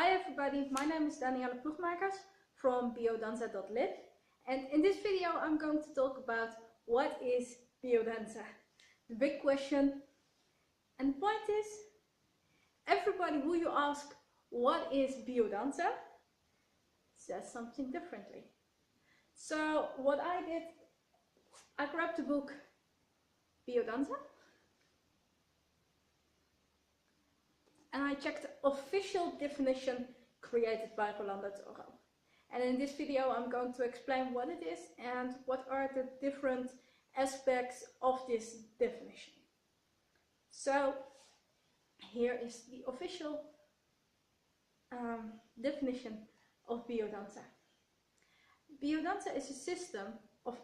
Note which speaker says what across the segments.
Speaker 1: Hi everybody, my name is Danielle Ploegmakers from Biodanza.live, and in this video I'm going to talk about what is Biodanza. The big question, and the point is, everybody who you ask what is Biodanza says something differently. So what I did, I grabbed the book Biodanza and I checked the official definition created by Rolando Toro. And in this video I'm going to explain what it is and what are the different aspects of this definition. So here is the official definition of Biodanza. Biodanza is a system of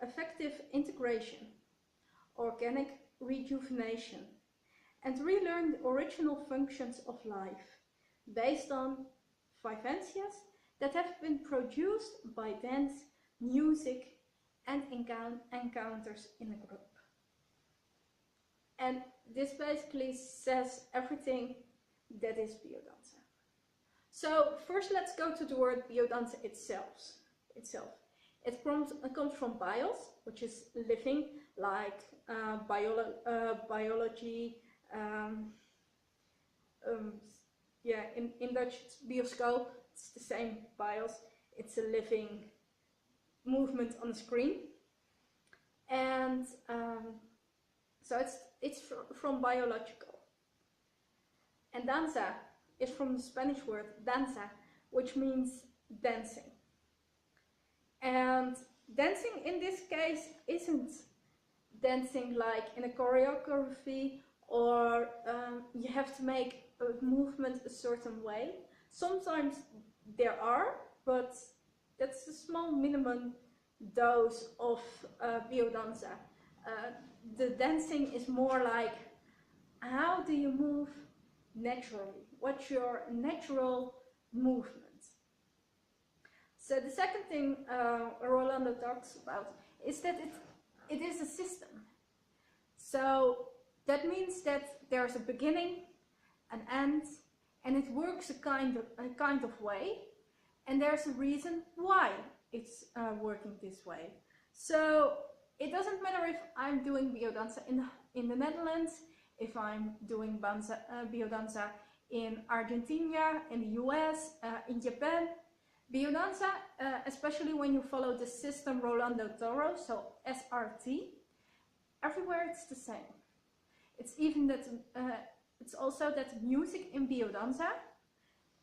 Speaker 1: effective integration, organic rejuvenation, and relearn the original functions of life based on vivencias that have been produced by dance, music, and encounters in a group. And this basically says everything that is Biodanza. So first let's go to the word Biodanza itself. It comes from bios, which is living, like biology. In Dutch it's bioscope, it's the same bios, it's a living movement on the screen. And so it's from biological. And danza is from the Spanish word danza, which means dancing. And dancing in this case isn't dancing like in a choreography, or you have to make a movement a certain way. Sometimes there are, but that's a small minimum dose of Biodanza. The dancing is more like, how do you move naturally? What's your natural movement? So the second thing Rolando talks about is that it is a system. So that means that there's a beginning, an end, and it works a kind of way, and there's a reason why it's working this way. So it doesn't matter if I'm doing Biodanza in the Netherlands, if I'm doing Biodanza in Argentina, in the US, in Japan. Biodanza, especially when you follow the system Rolando Toro, so SRT, everywhere it's the same. It's even that it's also that music in Biodanza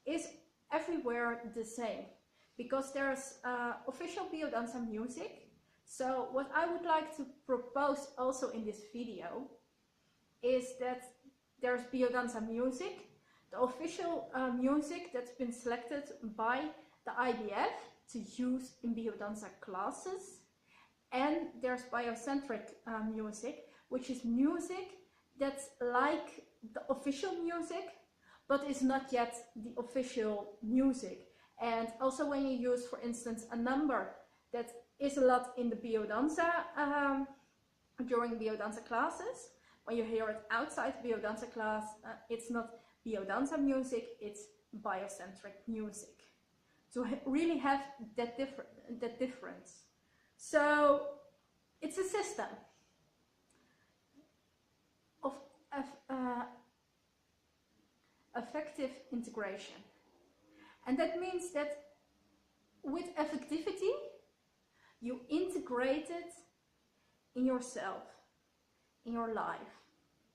Speaker 1: is everywhere the same, because there's official Biodanza music. So what I would like to propose also in this video is that there's Biodanza music, the official music that's been selected by the IBF to use in Biodanza classes, and there's biocentric music, which is music that's like the official music, but is not yet the official music. And also when you use, for instance, a number that is a lot in the Biodanza, during Biodanza classes, when you hear it outside Biodanza class, it's not Biodanza music, it's biocentric music. To really have that difference. So it's a system of effective integration. And that means that with effectivity, you integrate it in yourself, in your life,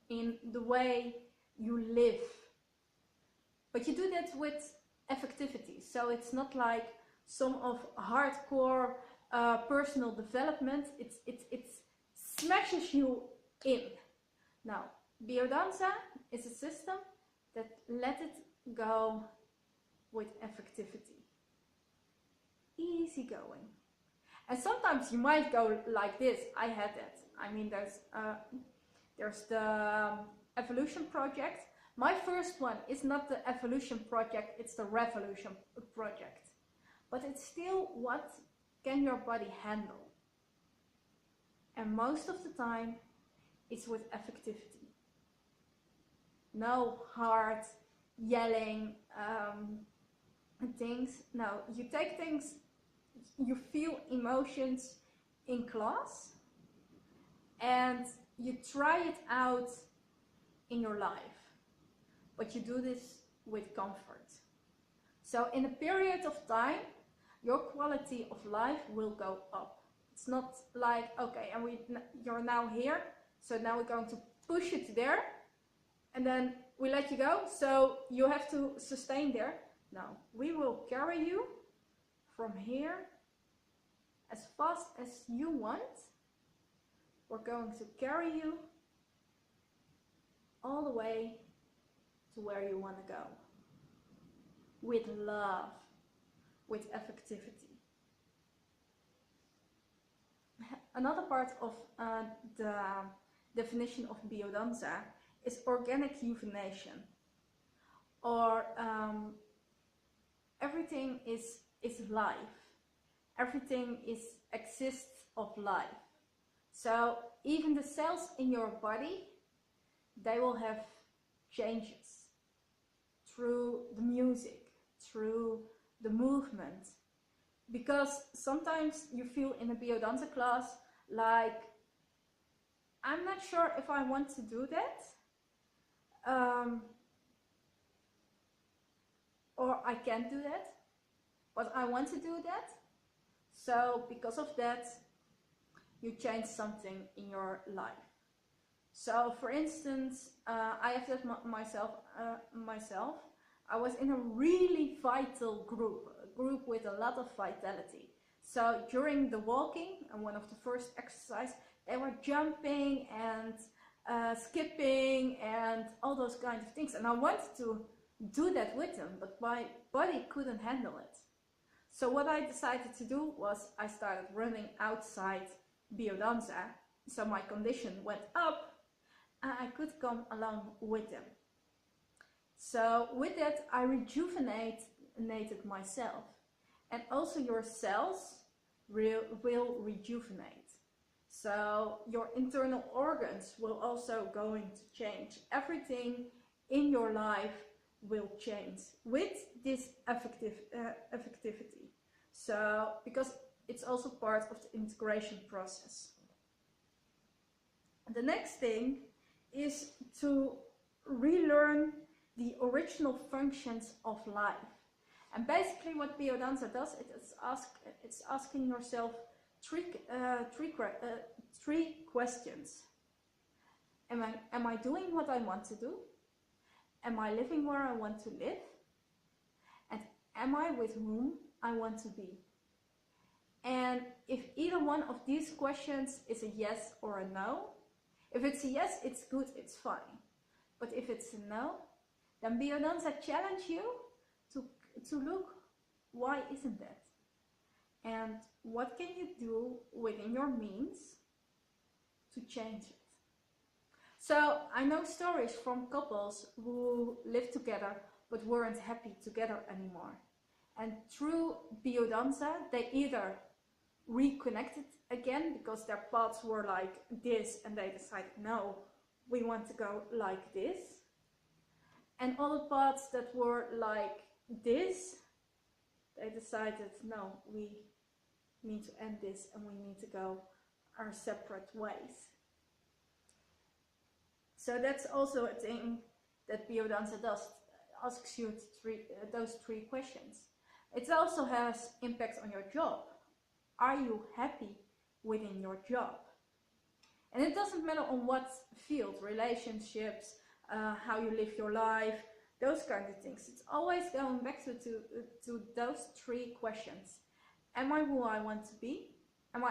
Speaker 1: in the way you live. But you do that with effectivity. So it's not like some of hardcore personal development. It smashes you in. Now, Biodanza is a system that let it go with effectivity. Easy going. And sometimes you might go like this. I had that. I mean, there's the Evolution Project. My first one is not the Evolution Project, it's the Revolution Project. But it's still, what can your body handle? And most of the time, it's with effectivity. No hard yelling things. No, you take things, you feel emotions in class and you try it out in your life, but you do this with comfort. So in a period of time, your quality of life will go up. It's not like, okay, and you're now here, so now we're going to push it there, and then we let you go, so you have to sustain there. No, we will carry you from here as fast as you want. We're going to carry you all the way to where you want to go. With love, with effectivity. Another part of the definition of Biodanza is organic euthanasia, or everything is life. Everything exists of life. So even the cells in your body, they will have changes through the music, through the movement. Because sometimes you feel in a Biodanza class like, I'm not sure if I want to do that, or I can't do that, but I want to do that. So because of that, you change something in your life. So for instance, I have that myself. I was in a really vital group, a group with a lot of vitality. So during the walking, and one of the first exercises, they were jumping and skipping and all those kinds of things. And I wanted to do that with them, but my body couldn't handle it. So what I decided to do was I started running outside Biodanza. So my condition went up and I could come along with them. So with that, I rejuvenated myself, and also your cells will rejuvenate. So your internal organs will also going to change. Everything in your life will change with this effectivity. So because it's also part of the integration process. The next thing is to relearn the original functions of life. And basically what Biodanza does, it's asking yourself three questions. Am I doing what I want to do? Am I living where I want to live? And am I with whom I want to be? And if either one of these questions is a yes or a no, if it's a yes, it's good, it's fine. But if it's a no, then Biodanza challenge you to look, why isn't that? And what can you do within your means to change it? So I know stories from couples who lived together but weren't happy together anymore. And through Biodanza, they either reconnected again because their paths were like this and they decided, no, we want to go like this. And other paths that were like this, they decided, no, we need to end this and we need to go our separate ways. So that's also a thing that Biodanza does, asks you those three questions. It also has impact on your job. Are you happy within your job? And it doesn't matter on what field, relationships, how you live your life, those kind of things. It's always going back to those three questions. Am I who I want to be? Am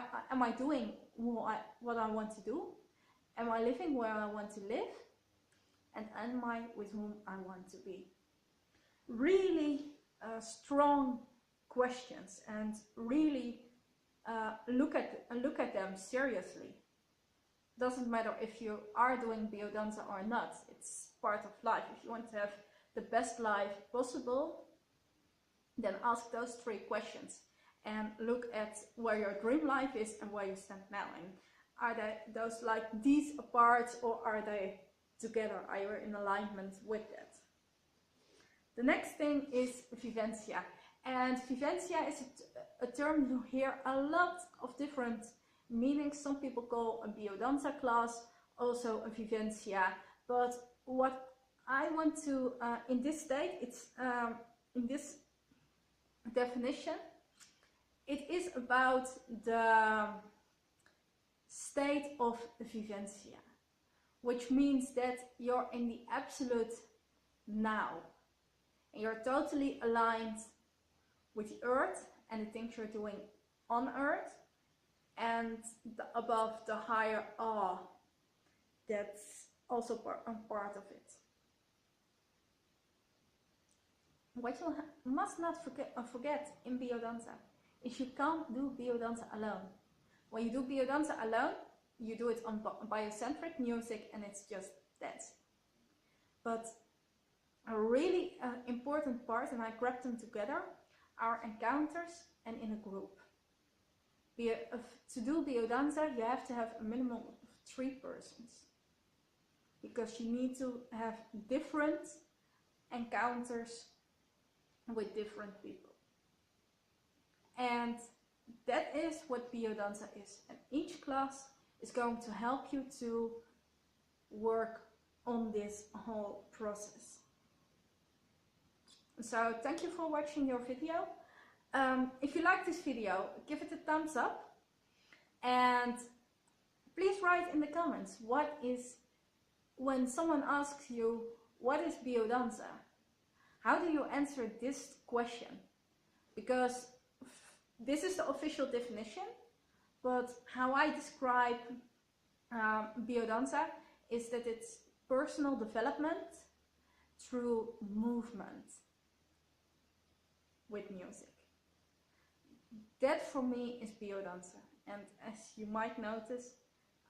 Speaker 1: I doing what I want to do? Am I living where I want to live? And am I with whom I want to be? Really strong questions, and really look at them seriously. Doesn't matter if you are doing Biodanza or not. It's part of life. If you want to have the best life possible, then ask those three questions and look at where your dream life is and where you stand now. And are those like these apart, or are they together? Are you in alignment with that? The next thing is vivencia. And vivencia is a term you hear a lot of different meanings. Some people call a biodanza class also a vivencia. But what I want to, in this state, it's in this definition, it is about the state of vivencia, which means that you're in the absolute now. And you're totally aligned with the earth and the things you're doing on earth, and above the higher awe that's also part of it. What you must not forget in Biodanza is you can't do Biodanza alone. When you do Biodanza alone, you do it on biocentric music and it's just dancing. But a really important part, and I grabbed them together, are encounters and in a group. To do Biodanza, you have to have a minimum of 3 persons, because you need to have different encounters with different people. And that is what Biodanza is. And each class is going to help you to work on this whole process. So thank you for watching your video. If you like this video, give it a thumbs up. And please write in the comments, when someone asks you, what is Biodanza? How do you answer this question? Because this is the official definition, but how I describe Biodanza is that it's personal development through movement with music. That for me is Biodanza, and as you might notice,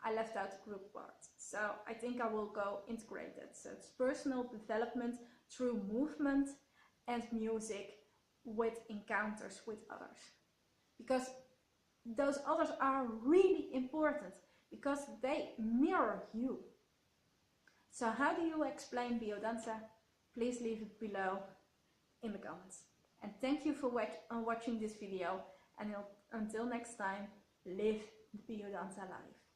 Speaker 1: I left out the group part, so I think I will go integrated. So it's personal development through movement and music with encounters with others, because those others are really important because they mirror you. So how do you explain Biodanza? Please leave it below in the comments. And thank you for watching this video, and until next time, live the Biodanza life.